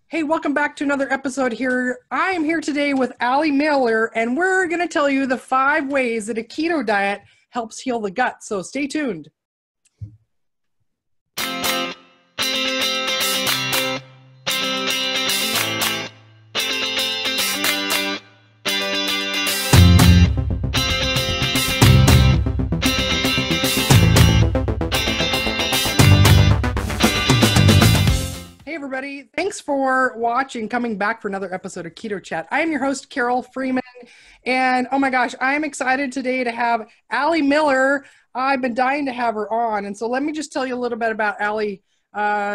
Hey, welcome back to another episode here. I am here today with Allie Miller, and we're going to tell you the 5 ways that a keto diet helps heal the gut. So stay tuned. Everybody, thanks for watching, coming back for another episode of Keto Chat. I am your host, Carole Freeman, and oh my gosh, I am excited today to have Allie Miller. I've been dying to have her on, and so let me just tell you a little bit about Allie.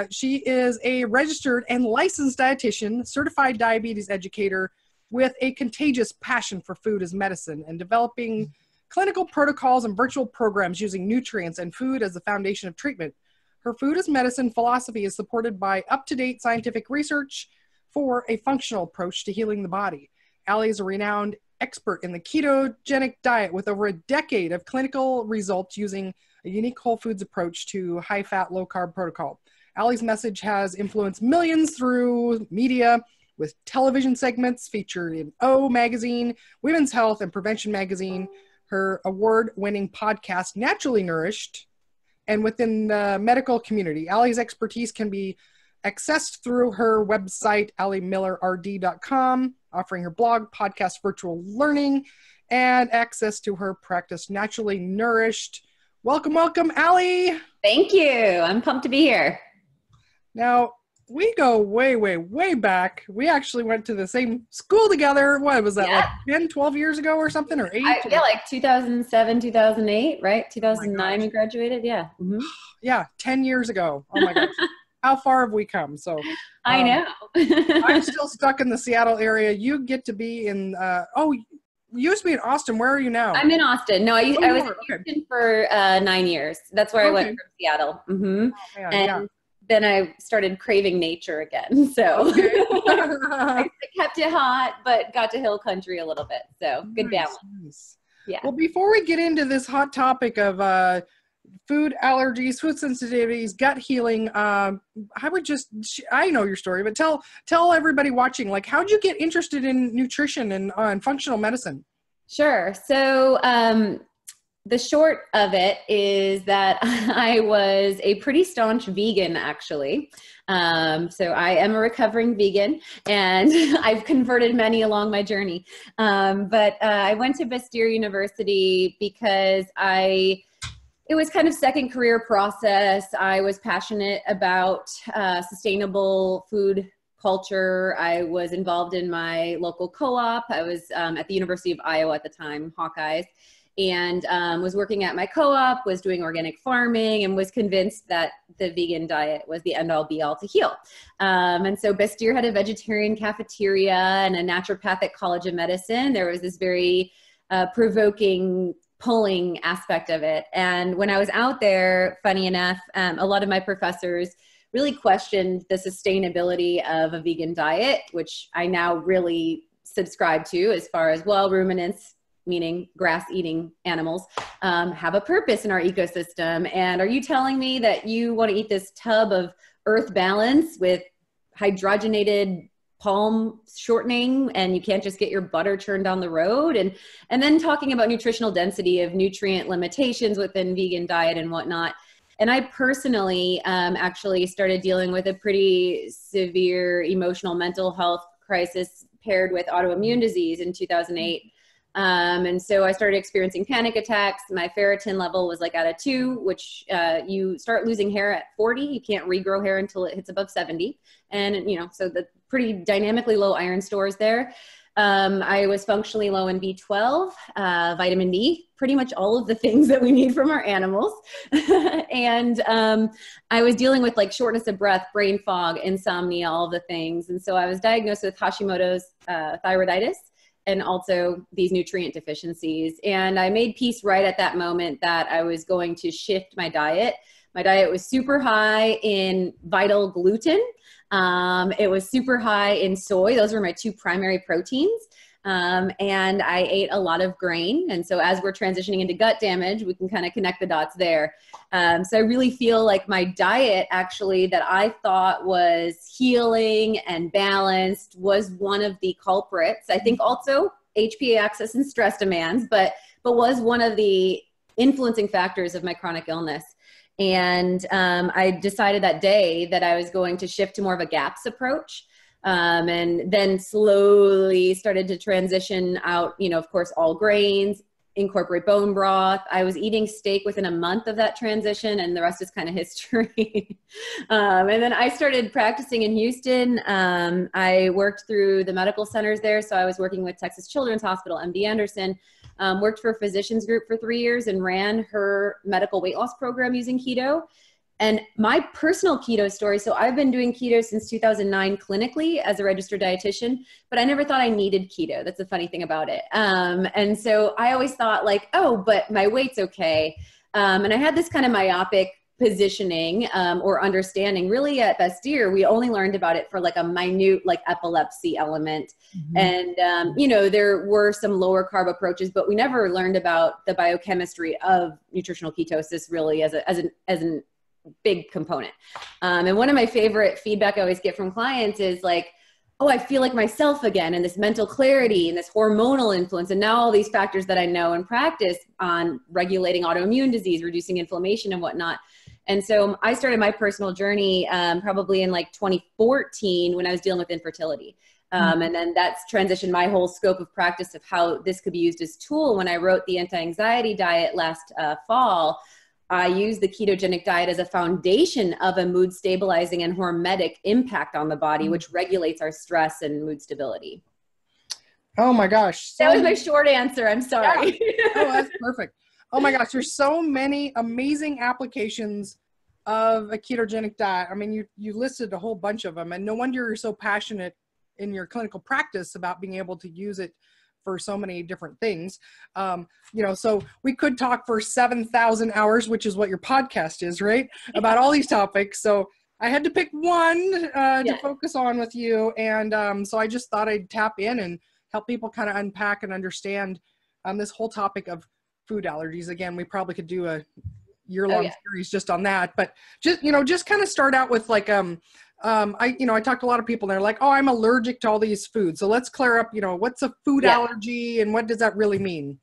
She is a registered and licensed dietitian, certified diabetes educator with a contagious passion for food as medicine and developing clinical protocols and virtual programs using nutrients and food as the foundation of treatment. Her food as medicine philosophy is supported by up-to-date scientific research for a functional approach to healing the body. Allie is a renowned expert in the ketogenic diet with over a decade of clinical results using a unique whole foods approach to high-fat, low-carb protocol. Allie's message has influenced millions through media with television segments featured in O Magazine, Women's Health, and Prevention Magazine. Her award-winning podcast, Naturally Nourished, and within the medical community. Allie's expertise can be accessed through her website, alliemillerrd.com, offering her blog, podcast, virtual learning, and access to her practice, Naturally Nourished. Welcome, welcome, Allie. Thank you. I'm pumped to be here. Now, we go way, way, way back. We actually went to the same school together. What was that, like 10, 12 years ago or something, or 8? Yeah, like 2007, 2008, right? 2009 we graduated, yeah. Mm-hmm. Yeah, 10 years ago. Oh my gosh. How far have we come? So I know. I'm still stuck in the Seattle area. You get to be in, you used to be in Austin. Where are you now? I'm in Austin. No, I was in Houston for 9 years. That's where I went from Seattle. Mm-hmm. Oh, man, then I started craving nature again. So I kept it hot, but got to hill country a little bit. So good balance. Nice. Yeah. Well, before we get into this hot topic of food allergies, food sensitivities, gut healing, I know your story, but tell everybody watching, like, how'd you get interested in nutrition and functional medicine? Sure. So, the short of it is that I was a pretty staunch vegan, actually. So I am a recovering vegan, and I've converted many along my journey. But I went to Bastyr University because it was kind of second career process. I was passionate about sustainable food culture. I was involved in my local co-op. I was at the University of Iowa at the time, Hawkeyes, and was working at my co-op, was doing organic farming, and was convinced that the vegan diet was the end-all be-all to heal. And so Bastyr had a vegetarian cafeteria and a naturopathic college of medicine. There was this very provoking pulling aspect of it. And when I was out there, funny enough, a lot of my professors really questioned the sustainability of a vegan diet, which I now really subscribe to, as far as, well, ruminants, meaning grass-eating animals, have a purpose in our ecosystem. And are you telling me that you want to eat this tub of earth balance with hydrogenated palm shortening, and you can't just get your butter churned down the road? And then talking about nutritional density of nutrient limitations within vegan diet and whatnot. And I personally actually started dealing with a pretty severe emotional mental health crisis paired with autoimmune disease in 2008. And so I started experiencing panic attacks. My ferritin level was like at a 2, which you start losing hair at 40. You can't regrow hair until it hits above 70. And, so the pretty dynamically low iron stores there. I was functionally low in B12, vitamin D, pretty much all of the things that we need from our animals. And I was dealing with like shortness of breath, brain fog, insomnia, all of the things. And so I was diagnosed with Hashimoto's thyroiditis, and also these nutrient deficiencies. And I made peace right at that moment that I was going to shift my diet. My diet was super high in vital gluten. It was super high in soy. Those were my 2 primary proteins. And I ate a lot of grain. And so as we're transitioning into gut damage, we can kind of connect the dots there. So I really feel like my diet actually that I thought was healing and balanced was one of the culprits. I think also HPA axis and stress demands, but was one of the influencing factors of my chronic illness. And I decided that day that I was going to shift to more of a GAPS approach. And then slowly started to transition out, of course, all grains, incorporate bone broth. I was eating steak within a month of that transition, and the rest is kind of history. And then I started practicing in Houston. I worked through the medical centers there. So I was working with Texas Children's Hospital, MD Anderson, worked for a physicians group for 3 years and ran her medical weight loss program using keto. And my personal keto story, so I've been doing keto since 2009 clinically as a registered dietitian, but I never thought I needed keto. That's the funny thing about it. And so I always thought like, oh, but my weight's okay. And I had this kind of myopic positioning or understanding. Really at Bastyr, we only learned about it for like a minute like epilepsy element. Mm-hmm. And, there were some lower carb approaches, but we never learned about the biochemistry of nutritional ketosis really as an big component. And one of my favorite feedback I always get from clients is like, oh, I feel like myself again, and this mental clarity and this hormonal influence. And now all these factors that I know and practice on regulating autoimmune disease, reducing inflammation and whatnot. And so I started my personal journey probably in like 2014 when I was dealing with infertility. And then that's transitioned my whole scope of practice of how this could be used as a tool. When I wrote the anti-anxiety diet last fall, I use the ketogenic diet as a foundation of a mood stabilizing and hormetic impact on the body, which regulates our stress and mood stability. Oh my gosh. That was my short answer. I'm sorry. Yeah. Oh, that's perfect. Oh my gosh. There's so many amazing applications of a ketogenic diet. I mean, you listed a whole bunch of them, and no wonder you're so passionate in your clinical practice about being able to use it for so many different things. So we could talk for 7,000 hours, which is what your podcast is, right? About all these topics. So I had to pick one to focus on with you. And so I just thought I'd tap in and help people kind of unpack and understand this whole topic of food allergies. Again, we probably could do a year-long series just on that, but just kind of start out with like, I talked to a lot of people and they're like, oh, I'm allergic to all these foods. So let's clear up, what's a food allergy and what does that really mean?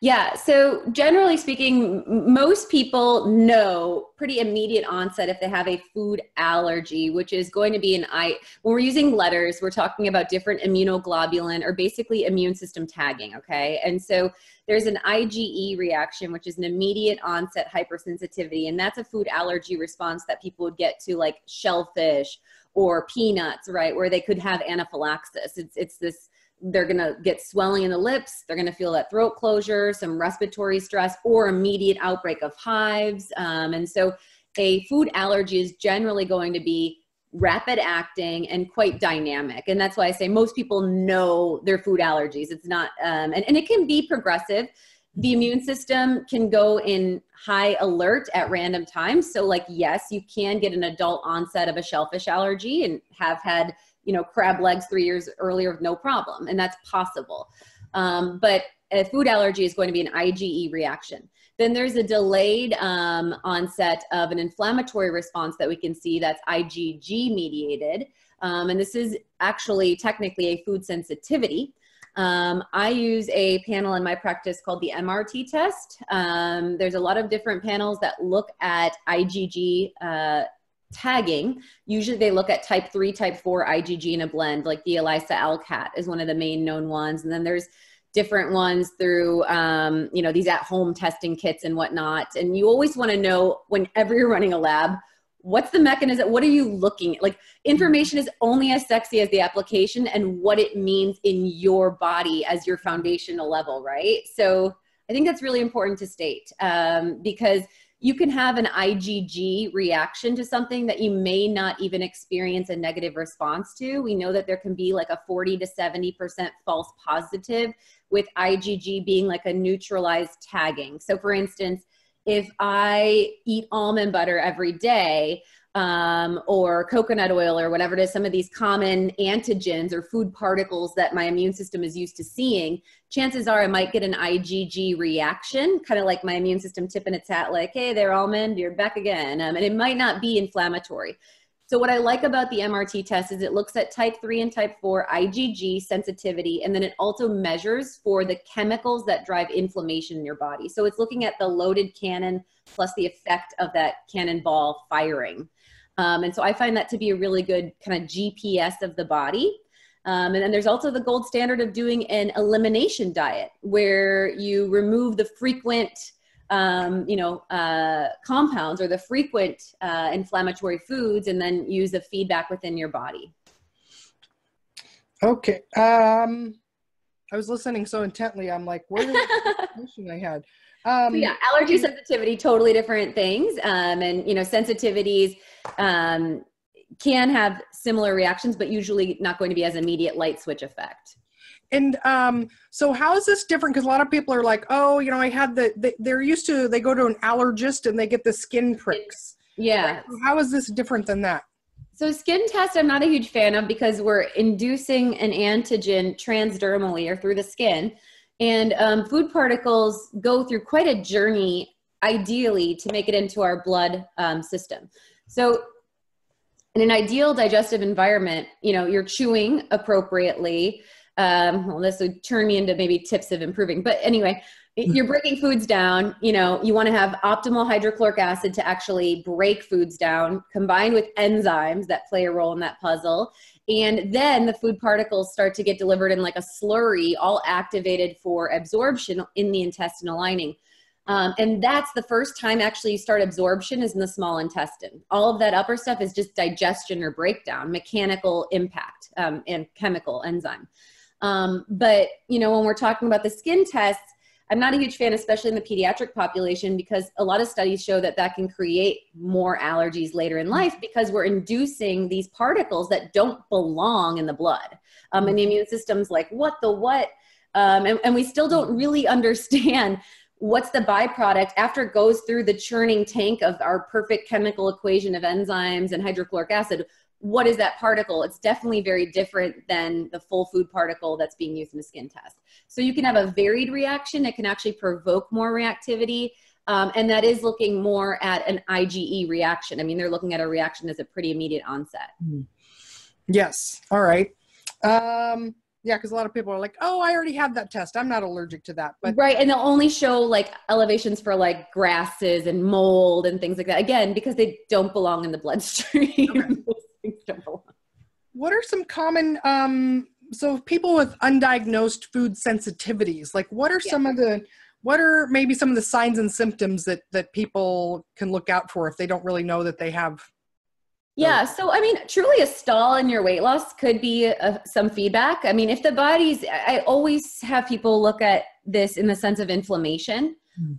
Yeah. So generally speaking, most people know pretty immediate onset if they have a food allergy, which is going to be when we're using letters, we're talking about different immunoglobulin or basically immune system tagging. Okay. And so there's an IgE reaction, which is an immediate onset hypersensitivity. And that's a food allergy response that people would get to like shellfish or peanuts, right? Where they could have anaphylaxis. It's this, they're going to get swelling in the lips. They're going to feel that throat closure, some respiratory stress, or immediate outbreak of hives. And so a food allergy is generally going to be rapid acting and quite dynamic. And that's why I say most people know their food allergies. It's not, and it can be progressive. The immune system can go in high alert at random times. So like, yes, you can get an adult onset of a shellfish allergy and have had crab legs 3 years earlier with no problem. And that's possible. But a food allergy is going to be an IgE reaction. Then there's a delayed onset of an inflammatory response that we can see that's IgG mediated. And this is actually technically a food sensitivity. I use a panel in my practice called the MRT test. There's a lot of different panels that look at IgG tagging. Usually they look at type 3, type 4 IgG in a blend, like the ELISA LCAT is one of the main known ones. And then there's different ones through, these at-home testing kits and whatnot. And you always want to know whenever you're running a lab, what's the mechanism? What are you looking at? Like, information is only as sexy as the application and what it means in your body as your foundational level, right? So I think that's really important to state because you can have an IgG reaction to something that you may not even experience a negative response to. We know that there can be like a 40 to 70% false positive with IgG being like a neutralized tagging. So for instance, if I eat almond butter every day, or coconut oil or whatever it is, some of these common antigens or food particles that my immune system is used to seeing, chances are I might get an IgG reaction, kind of like my immune system tipping its hat like, hey there, almond, you're back again. And it might not be inflammatory. So what I like about the MRT test is it looks at type 3 and type 4 IgG sensitivity, and then it also measures for the chemicals that drive inflammation in your body. So it's looking at the loaded cannon plus the effect of that cannonball firing. And so I find that to be a really good kind of GPS of the body. And then there's also the gold standard of doing an elimination diet where you remove the frequent compounds or the frequent inflammatory foods, and then use the feedback within your body. Okay. I was listening so intently. I'm like, where is the question I had? Yeah, allergy, sensitivity, totally different things. And, sensitivities can have similar reactions, but usually not going to be as immediate light switch effect. And so how is this different? Because a lot of people are like, oh, I had they're used to, they go to an allergist and they get the skin pricks. Yeah. So how is this different than that? So skin test, I'm not a huge fan of because we're inducing an antigen transdermally or through the skin. And food particles go through quite a journey, ideally, to make it into our blood system. So in an ideal digestive environment, you're chewing appropriately. Well, this would turn me into maybe tips of improving. But anyway, you're breaking foods down. You want to have optimal hydrochloric acid to actually break foods down, combined with enzymes that play a role in that puzzle. And then the food particles start to get delivered in like a slurry, all activated for absorption in the intestinal lining. And that's the first time actually you start absorption is in the small intestine. All of that upper stuff is just digestion or breakdown, mechanical impact, and chemical enzyme. But, when we're talking about the skin tests, I'm not a huge fan, especially in the pediatric population, because a lot of studies show that can create more allergies later in life because we're inducing these particles that don't belong in the blood. And the immune system's like, what? And we still don't really understand what's the byproduct after it goes through the churning tank of our perfect chemical equation of enzymes and hydrochloric acid. What is that particle? It's definitely very different than the full food particle that's being used in the skin test. So you can have a varied reaction. It can actually provoke more reactivity. And that is looking more at an IgE reaction. I mean, they're looking at a reaction that's a pretty immediate onset. Yes. All right. Yeah, because a lot of people are like, oh, I already had that test. I'm not allergic to that. But right. And they'll only show like elevations for like grasses and mold and things like that. Again, because they don't belong in the bloodstream. Okay. What are some common, so people with undiagnosed food sensitivities, like what are maybe some of the signs and symptoms that people can look out for if they don't really know that they have? Yeah. So, I mean, truly a stall in your weight loss could be some feedback. I mean, if the I always have people look at this in the sense of inflammation.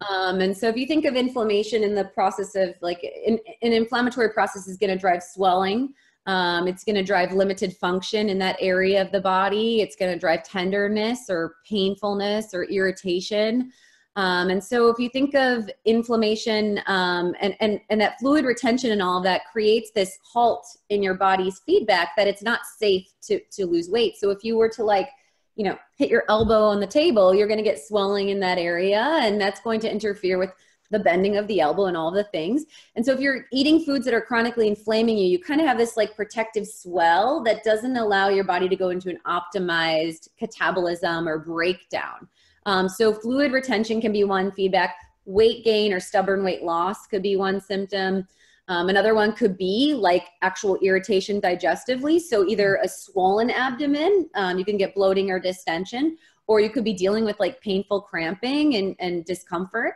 And so if you think of inflammation in the process of like an inflammatory process is going to drive swelling. It's going to drive limited function in that area of the body. It's going to drive tenderness or painfulness or irritation. And so if you think of inflammation and that fluid retention and all of that creates this halt in your body's feedback that it's not safe to lose weight. So if you were to hit your elbow on the table, you're going to get swelling in that area, and that's going to interfere with the bending of the elbow and all the things. And so if you're eating foods that are chronically inflaming you kind of have this like protective swell that doesn't allow your body to go into an optimized catabolism or breakdown. So fluid retention can be one feedback. Weight gain or stubborn weight loss could be one symptom. Another one could be like actual irritation digestively. So either a swollen abdomen, you can get bloating or distension, or you could be dealing with like painful cramping and discomfort.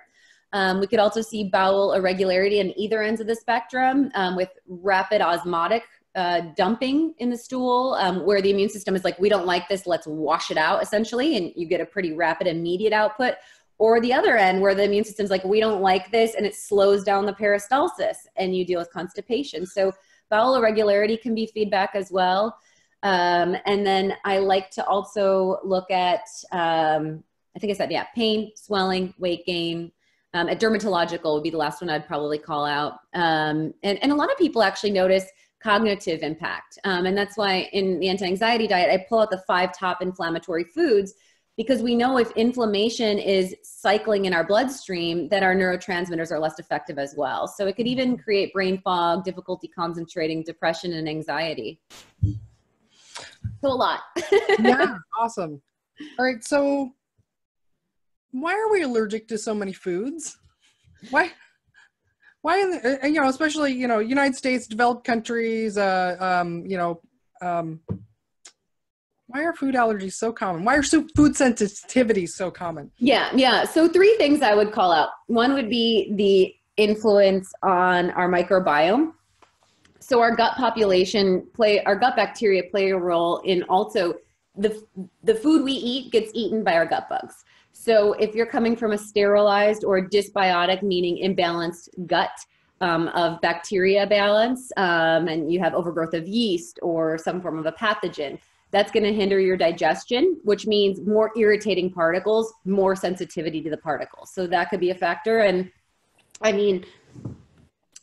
We could also see bowel irregularity on either ends of the spectrum with rapid osmotic dumping in the stool, where the immune system is like, we don't like this, let's wash it out essentially, and you get a pretty rapid immediate output. Or the other end where the immune system's like, we don't like this, and it slows down the peristalsis and you deal with constipation. So bowel irregularity can be feedback as well. And then I like to also look at, I think I said, pain, swelling, weight gain. Dermatological would be the last one I'd probably call out. And a lot of people actually notice cognitive impact. And that's why in the anti-anxiety diet, I pull out the 5 top inflammatory foods, because we know if inflammation is cycling in our bloodstream, that our neurotransmitters are less effective as well. So it could even create brain fog, difficulty concentrating, depression, and anxiety. So a lot. Yeah, awesome. All right, so why are we allergic to so many foods? Why in the, especially, United States, developed countries, why are food allergies so common? Why are food sensitivities so common? Yeah. So 3 things I would call out. One would be the influence on our microbiome. So our gut our gut bacteria play a role in also the food we eat gets eaten by our gut bugs. So if you're coming from a sterilized or dysbiotic, meaning imbalanced gut of bacteria balance, and you have overgrowth of yeast or some form of a pathogen, that's going to hinder your digestion, which means more irritating particles, more sensitivity to the particles. So that could be a factor. And I mean,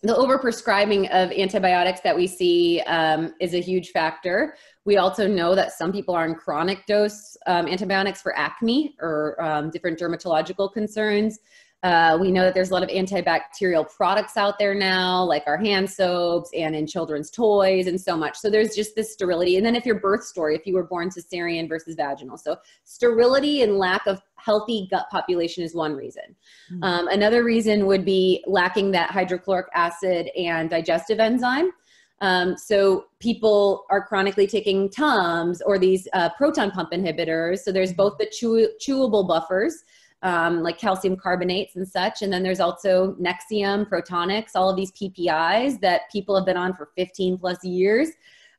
the overprescribing of antibiotics that we see is a huge factor. We also know that some people are on chronic dose antibiotics for acne or different dermatological concerns. We know that there's a lot of antibacterial products out there now, like our hand soaps and in children's toys and so much. So there's just this sterility. And then if your birth story, if you were born cesarean versus vaginal. So sterility and lack of healthy gut population is one reason. Another reason would be lacking that hydrochloric acid and digestive enzyme. So people are chronically taking Tums or these proton pump inhibitors. So there's both the chewable buffers, like calcium carbonates and such. And then there's also Nexium, Protonix, all of these PPIs that people have been on for 15 plus years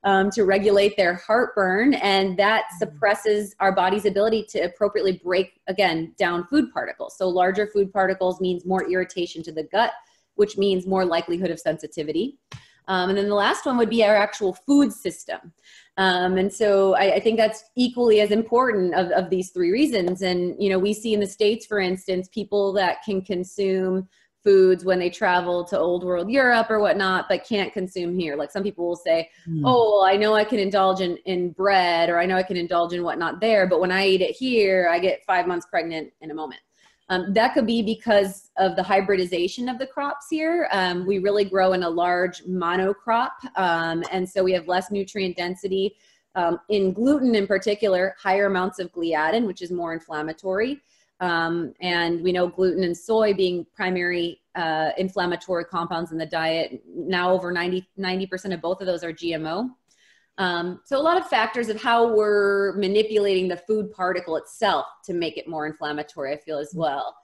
to regulate their heartburn. And that suppresses our body's ability to appropriately break, again, down food particles. So larger food particles means more irritation to the gut, which means more likelihood of sensitivity. And then the last one would be our actual food system. And so I think that's equally as important of these 3 reasons. And, we see in the States, for instance, people that can consume foods when they travel to old world Europe or whatnot, but can't consume here. Like some people will say, oh, I know I can indulge in bread, or I know I can indulge in whatnot there, but when I eat it here, I get 5 months pregnant in a moment. That could be because of the hybridization of the crops here. We really grow in a large monocrop, and so we have less nutrient density. In gluten in particular, higher amounts of gliadin, which is more inflammatory. And we know gluten and soy being primary inflammatory compounds in the diet. Now over 90% of both of those are GMO. So a lot of factors of how we're manipulating the food particle itself to make it more inflammatory, I feel, as well.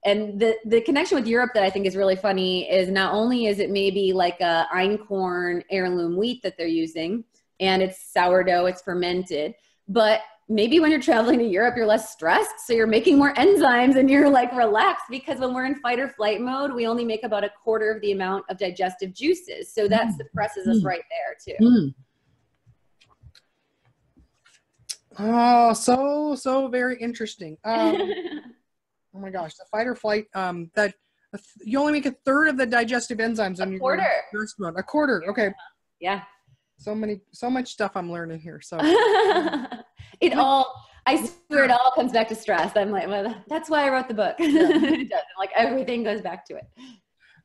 And the connection with Europe that I think is really funny is not only is it maybe like a einkorn heirloom wheat that they're using, and it's sourdough, it's fermented, but maybe when you're traveling to Europe, you're less stressed, so you're making more enzymes and you're like relaxed, because when we're in fight or flight mode, we only make about 1/4 of the amount of digestive juices. So that suppresses us right there too. Oh, so very interesting. Oh my gosh, the fight or flight, that you only make 1/3 of the digestive enzymes on your first one. 1/4, okay. Yeah. So much stuff I'm learning here. So I swear it all comes back to stress. I'm like, well, that's why I wrote the book. It does. Like everything goes back to it.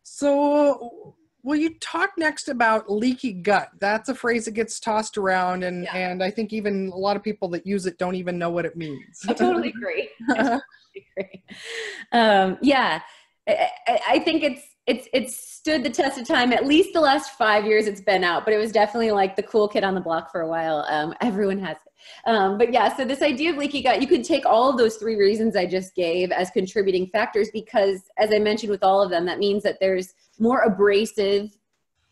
So will you talk next about leaky gut? That's a phrase that gets tossed around, and I think even a lot of people that use it don't even know what it means. I totally agree. I think it's stood the test of time. At least the last 5 years it's been out, but it was definitely like the cool kid on the block for a while. Everyone has it. But yeah, so this idea of leaky gut, you could take all of those 3 reasons I just gave as contributing factors, because as I mentioned with all of them, that means that there's more abrasive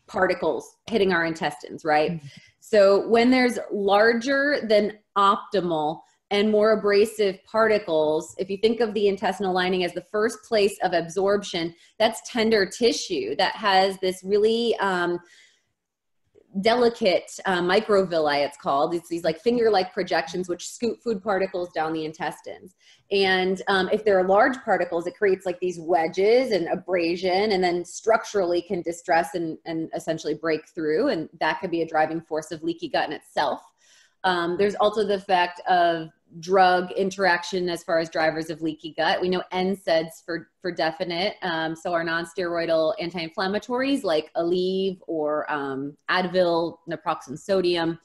particles hitting our intestines, right? So when there's larger than optimal and more abrasive particles, if you think of the intestinal lining as the first place of absorption, that's tender tissue that has this really delicate microvilli, it's called. It's these like finger-like projections which scoop food particles down the intestines. And if there are large particles, it creates like these wedges and abrasion, and then structurally can distress and essentially break through. And that could be a driving force of leaky gut in itself. There's also the fact of drug interaction as far as drivers of leaky gut. We know NSAIDs for definite. So our non-steroidal anti-inflammatories like Aleve or Advil, naproxen sodium.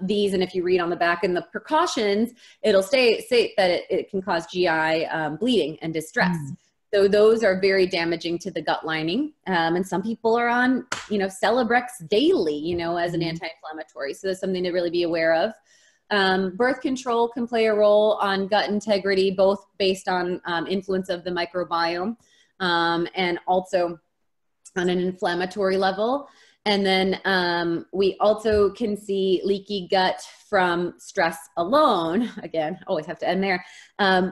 These, and if you read on the back in the precautions, it'll say that it can cause GI bleeding and distress. So those are very damaging to the gut lining. And some people are on, Celebrex daily, as an anti-inflammatory. So that's something to really be aware of. Birth control can play a role on gut integrity, both based on influence of the microbiome and also on an inflammatory level. And then we also can see leaky gut from stress alone. Again, always have to end there.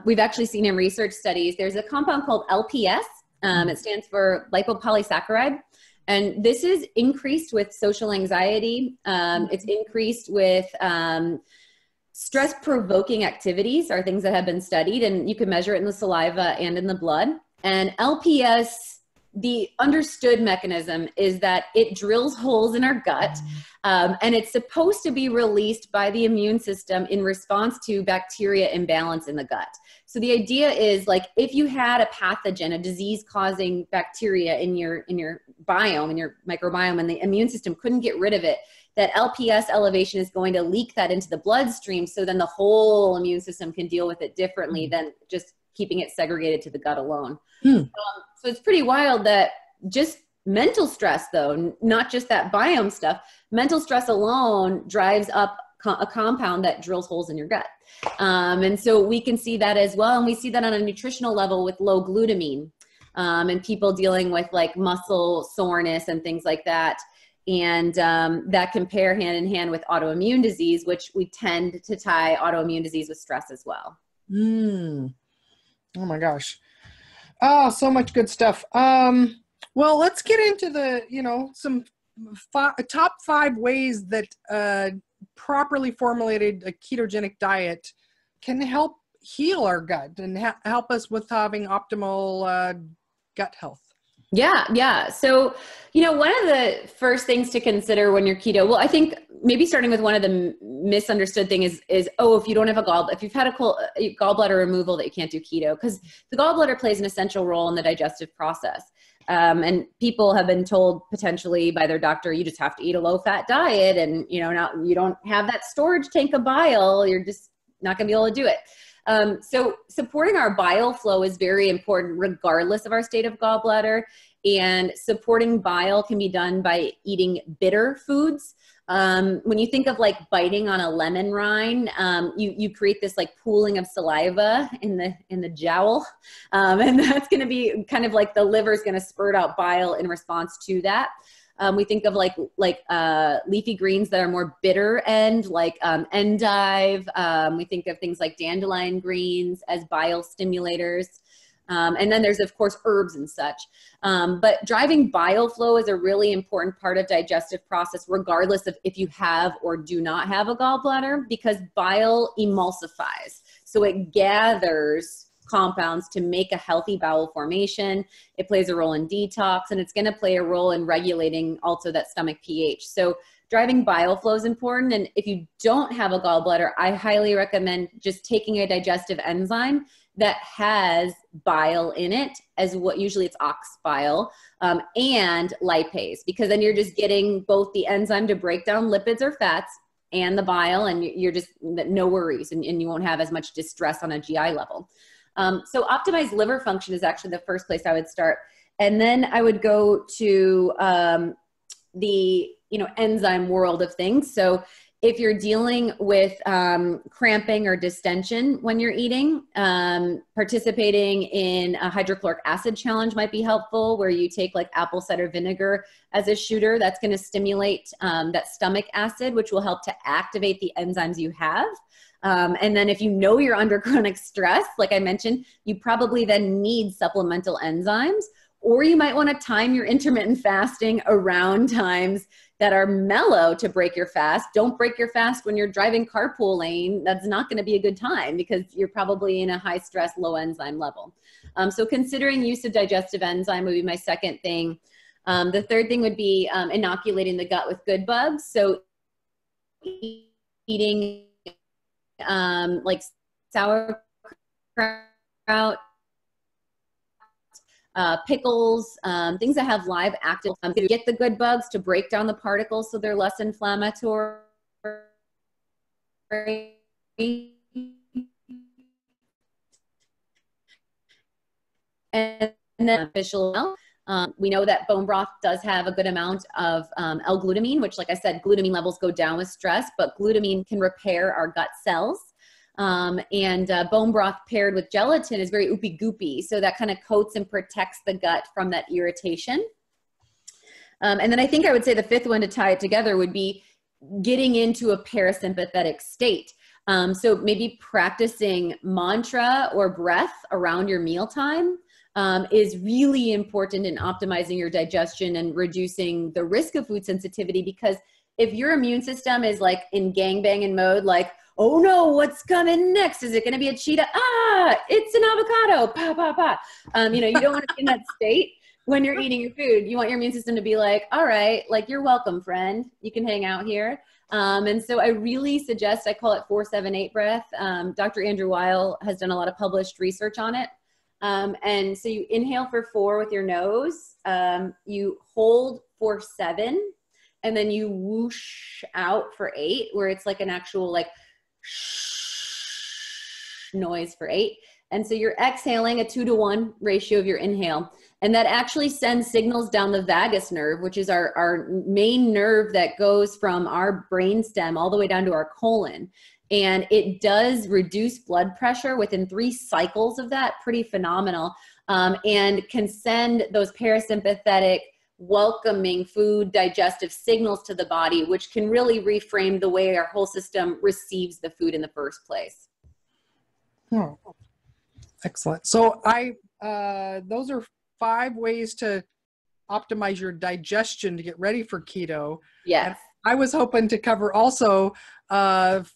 We've actually seen in research studies, there's a compound called LPS. It stands for lipopolysaccharide. And this is increased with social anxiety. It's increased with stress-provoking activities are things that have been studied, and you can measure it in the saliva and in the blood. And LPS, the understood mechanism is that it drills holes in our gut, and it's supposed to be released by the immune system in response to bacteria imbalance in the gut. So the idea is, like, if you had a pathogen, a disease-causing bacteria in your biome, in your microbiome, and the immune system couldn't get rid of it, that LPS elevation is going to leak that into the bloodstream, so then the whole immune system can deal with it differently than just keeping it segregated to the gut alone. So it's pretty wild that just mental stress, though, not just that biome stuff, mental stress alone drives up a compound that drills holes in your gut. And so we can see that as well. And we see that on a nutritional level with low glutamine and people dealing with like muscle soreness and things like that. And that can pair hand in hand with autoimmune disease, which we tend to tie autoimmune disease with stress as well. Oh my gosh. Oh, so much good stuff. Well, let's get into the, some top 5 ways that properly formulated a ketogenic diet can help heal our gut and help us with having optimal gut health. Yeah. So, one of the first things to consider when you're keto, well, I think maybe starting with one of the misunderstood thing is, if you don't have if you've had a gallbladder removal, that you can't do keto, because the gallbladder plays an essential role in the digestive process. And people have been told potentially by their doctor, you just have to eat a low fat diet. And, you don't have that storage tank of bile. You're just not going to be able to do it. So supporting our bile flow is very important regardless of our state of gallbladder, and supporting bile can be done by eating bitter foods. When you think of like biting on a lemon rind, you create this like pooling of saliva in the jowl. And that's going to be kind of like the liver is going to spurt out bile in response to that. We think of like leafy greens that are more bitter end, like endive. We think of things like dandelion greens as bile stimulators. And then there's, of course, herbs and such. But driving bile flow is a really important part of digestive process, regardless of if you have or do not have a gallbladder, because bile emulsifies. So it gathers compounds to make a healthy bowel formation. It plays a role in detox, and it's going to play a role in regulating also that stomach pH. So driving bile flow is important. And if you don't have a gallbladder, I highly recommend just taking a digestive enzyme that has bile in it, as what usually it's ox bile, and lipase, because then you're just getting both the enzyme to break down lipids or fats and the bile, and you're just no worries, and you won't have as much distress on a GI level. So optimized liver function is actually the first place I would start. And then I would go to the enzyme world of things. So if you're dealing with cramping or distension when you're eating, participating in a hydrochloric acid challenge might be helpful, where you take like apple cider vinegar as a shooter. That's going to stimulate that stomach acid, which will help to activate the enzymes you have. And then if you're under chronic stress, like I mentioned, you probably then need supplemental enzymes, or you might want to time your intermittent fasting around times that are mellow to break your fast. Don't break your fast when you're driving carpool lane. That's not going to be a good time because you're probably in a high stress, low enzyme level. So considering use of digestive enzyme would be my second thing. The third thing would be inoculating the gut with good bugs. So eating like sauerkraut, pickles, things that have live active, to get the good bugs to break down the particles so they're less inflammatory. And then official, we know that bone broth does have a good amount of L-glutamine, which, like I said, glutamine levels go down with stress, but glutamine can repair our gut cells. Bone broth paired with gelatin is very oopy goopy. So that kind of coats and protects the gut from that irritation. And then I think I would say the fifth one to tie it together would be getting into a parasympathetic state. So maybe practicing mantra or breath around your mealtime is really important in optimizing your digestion and reducing the risk of food sensitivity. Because if your immune system is like in gangbanging mode, like, oh no, what's coming next? Is it going to be a cheetah? Ah, it's an avocado. Pa, pa, pa. You don't want to be in that state when you're eating your food. You want your immune system to be like, all right, like, you're welcome, friend. You can hang out here. And so I really suggest, I call it 4-7-8 breath. Dr. Andrew Weil has done a lot of published research on it. And so you inhale for 4 with your nose, you hold for 7, and then you whoosh out for 8, where it's like an actual like noise for 8. And so you're exhaling a 2-to-1 ratio of your inhale. And that actually sends signals down the vagus nerve, which is our main nerve that goes from our brainstem all the way down to our colon. And it does reduce blood pressure within 3 cycles of that, pretty phenomenal, and can send those parasympathetic, welcoming food digestive signals to the body, which can really reframe the way our whole system receives the food in the first place. Oh, excellent. So those are 5 ways to optimize your digestion to get ready for keto. Yes. And I was hoping to cover also 5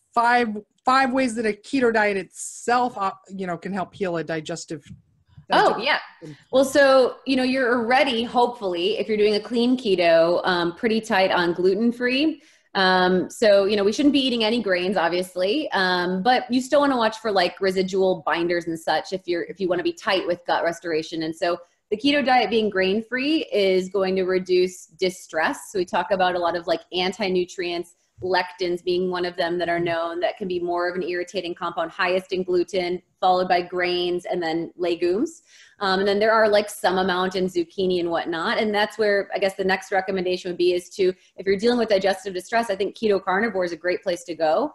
ways that a keto diet itself, can help heal a digestive. Oh, yeah. Well, so, you're already, hopefully, if you're doing a clean keto, pretty tight on gluten-free. So, we shouldn't be eating any grains, obviously, but you still want to watch for like residual binders and such if you want to be tight with gut restoration. And so the keto diet being grain-free is going to reduce distress. So we talk about a lot of like anti-nutrients, lectins being one of them that are known that can be more of an irritating compound, highest in gluten, followed by grains and then legumes. And then there are like some amount in zucchini and whatnot. And that's where I guess the next recommendation would be is to, if you're dealing with digestive distress, I think keto carnivore is a great place to go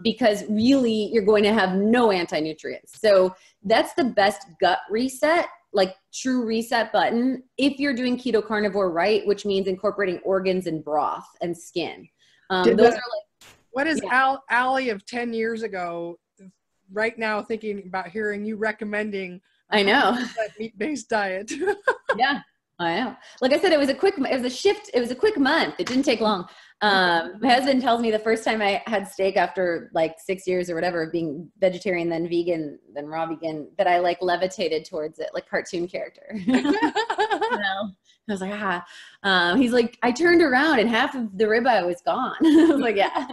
because really you're going to have no anti-nutrients. So that's the best gut reset, like true reset button, if you're doing keto carnivore right, which means incorporating organs and broth and skin. Those are like, what is Allie of 10 years ago right now thinking about hearing you recommending I know that meat-based diet? Yeah, I know. Like I said, it was a quick month. It didn't take long. My husband tells me the first time I had steak after like 6 years or whatever of being vegetarian, then vegan, then raw vegan, that I like levitated towards it, like cartoon character. I was like, he's like, I turned around and half of the ribeye was gone. I was like, yeah.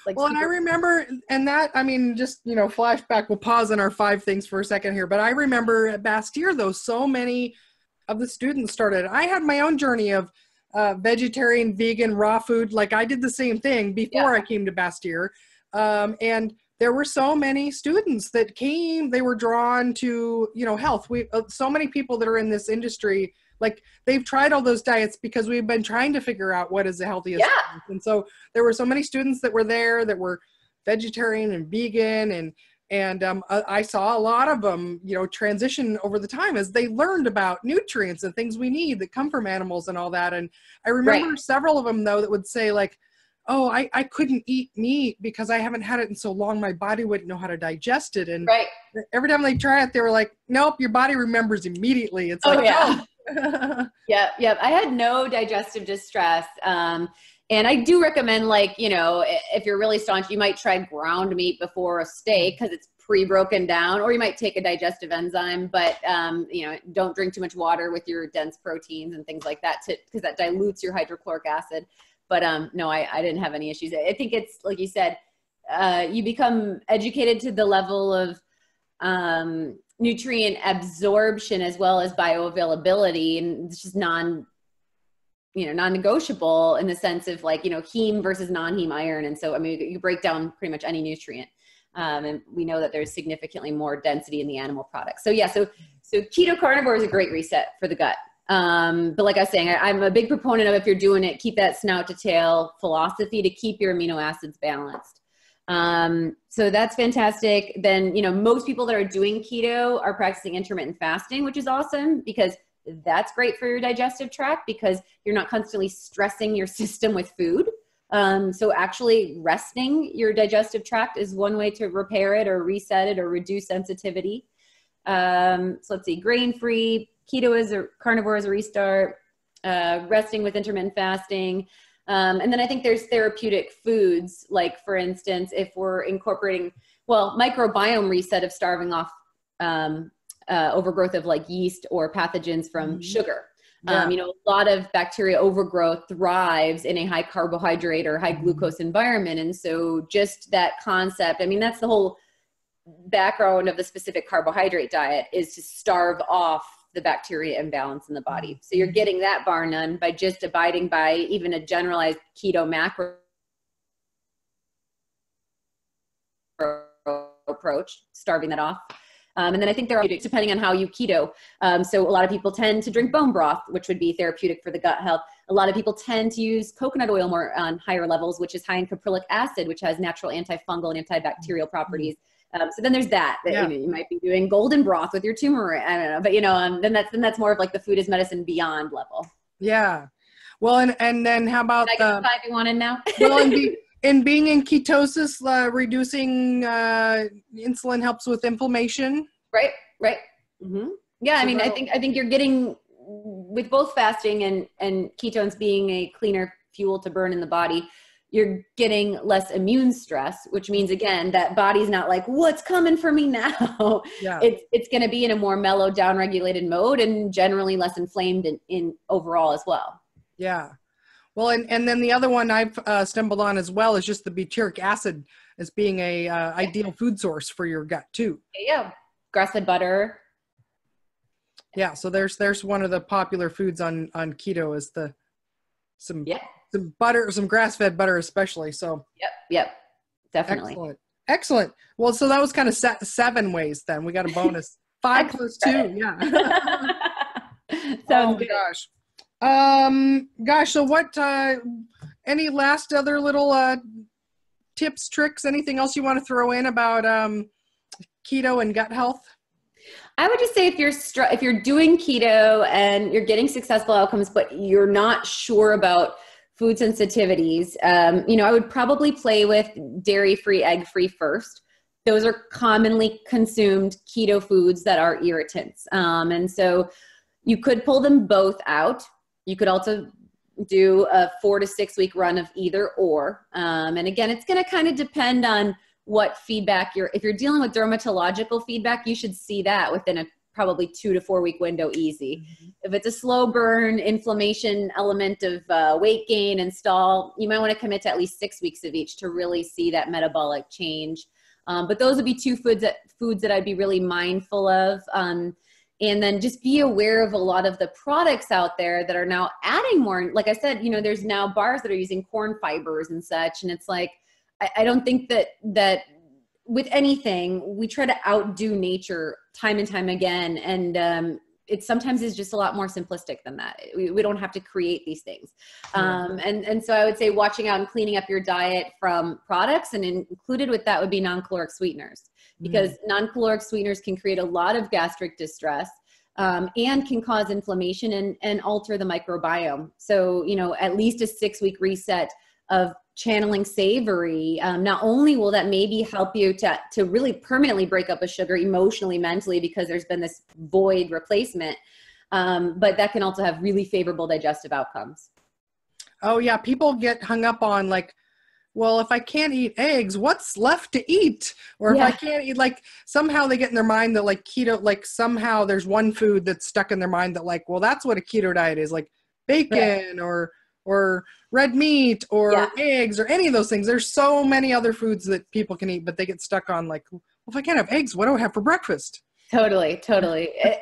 Like, well, and I remember, and that, I mean, just, flashback, we'll pause on our 5 things for a second here, but I remember at Bastyr, though, so many of the students started. I had my own journey of vegetarian, vegan, raw food. Like I did the same thing before I came to Bastyr. And there were so many students that came, they were drawn to, health. So many people that are in this industry, like they've tried all those diets because we've been trying to figure out what is the healthiest. Yeah. And so there were so many students that were there that were vegetarian and vegan, and I saw a lot of them, transition over the time as they learned about nutrients and things we need that come from animals and all that. And I remember several of them though that would say like, oh, I couldn't eat meat because I haven't had it in so long, my body wouldn't know how to digest it. And every time they try it, they were like, nope, your body remembers immediately. It's like, Yep, yep. I had no digestive distress. And I do recommend, like, you know, if you're really staunch, you might try ground meat before a steak because it's pre-broken down, or you might take a digestive enzyme, but, you know, don't drink too much water with your dense proteins and things like that because that dilutes your hydrochloric acid. But no, I didn't have any issues. I think it's, like you said, you become educated to the level of nutrient absorption as well as bioavailability, and it's just non-negotiable in the sense of, like, you know, heme versus non-heme iron. And so, I mean, you break down pretty much any nutrient. And we know that there's significantly more density in the animal products. So yeah, so keto carnivore is a great reset for the gut. But like I was saying, I'm a big proponent of, if you're doing it, keep that snout to tail philosophy to keep your amino acids balanced. So that's fantastic. Then, you know, most people that are doing keto are practicing intermittent fasting, which is awesome because that's great for your digestive tract because you're not constantly stressing your system with food. So actually resting your digestive tract is one way to repair it or reset it or reduce sensitivity. So let's see, grain-free, carnivore is a restart, resting with intermittent fasting. And then I think there's therapeutic foods, like, for instance, if we're incorporating, microbiome reset of starving off overgrowth of, like, yeast or pathogens from sugar. Yeah. You know, a lot of bacteria overgrowth thrives in a high carbohydrate or high glucose environment. And so just that concept, I mean, that's the whole background of the specific carbohydrate diet, is to starve off the bacteria imbalance in the body. So you're getting that, bar none, by just abiding by even a generalized keto macro approach, starving that off. And then I think there are, depending on how you keto. So a lot of people tend to drink bone broth, which would be therapeutic for the gut health. A lot of people tend to use coconut oil more on higher levels, which is high in caprylic acid, which has natural antifungal and antibacterial properties. So then there's that you know, you might be doing golden broth with your turmeric. I don't know, but, you know, then that's more of, like, the food is medicine beyond level. Yeah. Well, and then how about Can I get the 5 you wanted now? Well, and being in ketosis, reducing insulin helps with inflammation. Right. Mm-hmm. Yeah. So I mean, I think you're getting, with both fasting and ketones being a cleaner fuel to burn in the body, you're getting less immune stress, which means, again, that body's not like, what's coming for me now? Yeah. It's going to be in a more mellow, down-regulated mode, and generally less inflamed in overall as well. Yeah. Well, and then the other one I've stumbled on as well is just the butyric acid as being a ideal food source for your gut too. Yeah. Grass-fed butter. Yeah. So there's one of the popular foods on keto is some butter, some grass-fed butter especially. So Yep. Definitely. Excellent. Well, so that was kind of 7 ways then. We got a bonus. 5 plus 2. Yeah. Sounds good. Gosh. So what, any last other little tips, tricks, anything else you want to throw in about keto and gut health? I would just say, if you're doing keto and you're getting successful outcomes, but you're not sure about food sensitivities, you know, I would probably play with dairy-free, egg-free first. Those are commonly consumed keto foods that are irritants. And so you could pull them both out. You could also do a 4 to 6 week run of either or. And again, it's going to kind of depend on what feedback if you're dealing with dermatological feedback, you should see that within a probably 2 to 4 week window easy. Mm-hmm. If it's a slow burn inflammation element of weight gain and stall, you might want to commit to at least 6 weeks of each to really see that metabolic change. But those would be 2 foods that I'd be really mindful of. And then just be aware of a lot of the products out there that are now adding more. Like I said, you know, there's now bars that are using corn fibers and such. And it's like, I don't think that with anything, we try to outdo nature time and time again. And it sometimes is just a lot more simplistic than that. We don't have to create these things. And so I would say watching out and cleaning up your diet from products, and included with that would be non-caloric sweeteners, because non-caloric sweeteners can create a lot of gastric distress and can cause inflammation and alter the microbiome. So, you know, at least a 6 week reset of channeling savory, not only will that maybe help you to really permanently break up a sugar emotionally, mentally, because there's been this void replacement, but that can also have really favorable digestive outcomes. Oh yeah, people get hung up on like, well, if I can't eat eggs, what's left to eat? Or if I can't eat, like somehow they get in their mind that like keto, like somehow there's one food that's stuck in their mind that like, well, that's what a keto diet is, like bacon or red meat or eggs or any of those things. There's so many other foods that people can eat, but they get stuck on like, well, if I can't have eggs, what do I have for breakfast? Totally.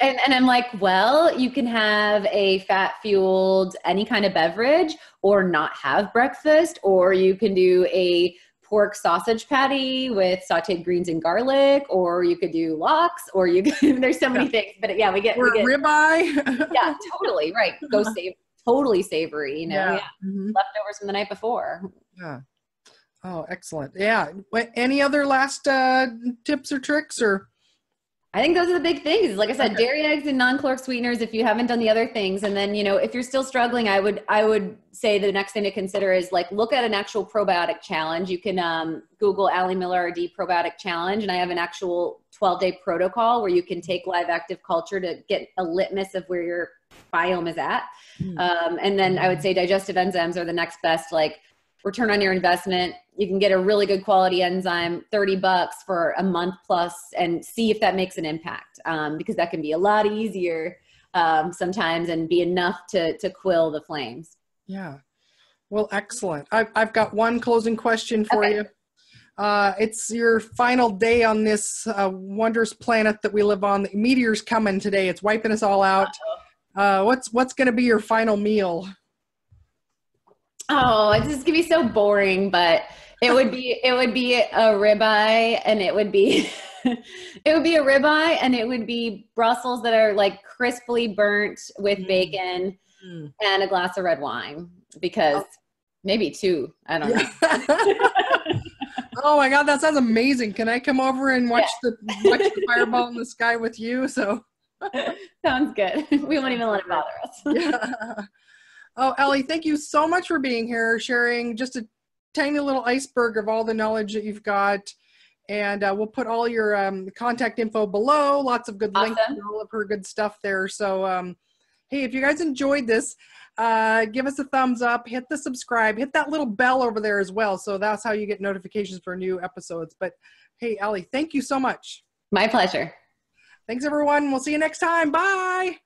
And I'm like, well, you can have a fat-fueled any kind of beverage or not have breakfast, or you can do a pork sausage patty with sauteed greens and garlic, or you could do lox, or you can, there's so many things, but yeah, we get ribeye. Yeah, totally. Right. Totally savory, you know, leftovers from the night before. Yeah. Oh, excellent. Yeah. Any other last tips or tricks or? I think those are the big things. Like I said, dairy, eggs, and non-caloric sweeteners if you haven't done the other things. And then, you know, if you're still struggling, I would say the next thing to consider is like look at an actual probiotic challenge. You can Google Ali Miller RD probiotic challenge, and I have an actual 12-day protocol where you can take live active culture to get a litmus of where your biome is at. And then I would say digestive enzymes are the next best, like return on your investment. You can get a really good quality enzyme, $30 for a month plus, and see if that makes an impact. Because that can be a lot easier sometimes and be enough to quell the flames. Yeah. Well, excellent. I've got one closing question for you. It's your final day on this wondrous planet that we live on. The meteor's coming today. It's wiping us all out. What's going to be your final meal? Oh, it's just gonna be so boring, but it would be a ribeye, and it would be Brussels that are like crisply burnt with bacon and a glass of red wine, because maybe two. I don't know. Oh my God, that sounds amazing. Can I come over and watch the fireball in the sky with you? So sounds good. We won't even let it bother us. Yeah. Oh, Ali, thank you so much for being here, sharing just a tiny little iceberg of all the knowledge that you've got. And we'll put all your contact info below, lots of good links and all of her good stuff there. So, hey, if you guys enjoyed this, give us a thumbs up, hit the subscribe, hit that little bell over there as well. So that's how you get notifications for new episodes. But hey, Ali, thank you so much. My pleasure. Thanks, everyone. We'll see you next time. Bye.